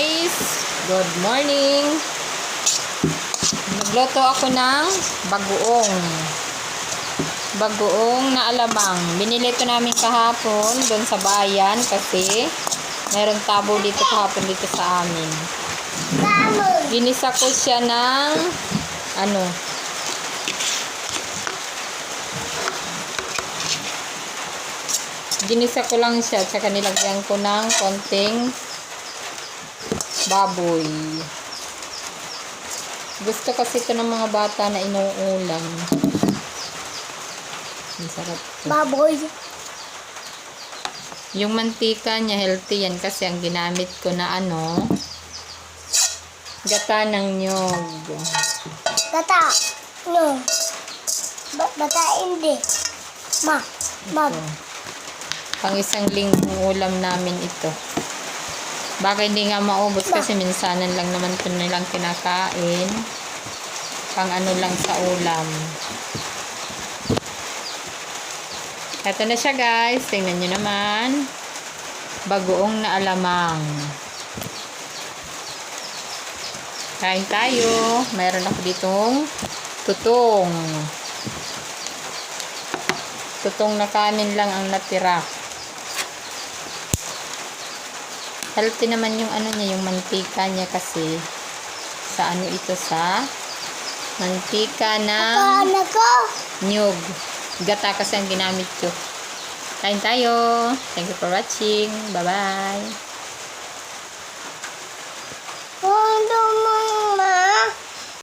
guys! Good morning! Nagluto ako ng bagoong na alamang. Binili ito namin kahapon doon sa bayan kasi meron tabo dito kahapon dito sa amin. Ginisa ko siya ng ginisa ko lang siya, tsaka nilagyan ko ng konting baboy. Gusto kasi ito ng mga bata na inuulam. Ang sarap ito. Baboy. Yung mantika niya, healthy yan kasi ang ginamit ko na gata ng nyog. Bata. No. Bata hindi. Ma. Pang isang linggong ulam namin ito. Baka hindi nga maubos kasi minsanan lang naman ito nilang kinakain. Pang lang sa ulam. Ito na siya guys. Tingnan nyo naman. Bagoong na alamang. Kain tayo. Mayroon ako ditong tutong. Tutong na kanin lang ang natira. Healthy naman yung niya, yung mantika niya kasi sa ito sa mantika ng nyog. Gata kasi ang ginamit ko. Kain tayo. Thank you for watching. Bye-bye.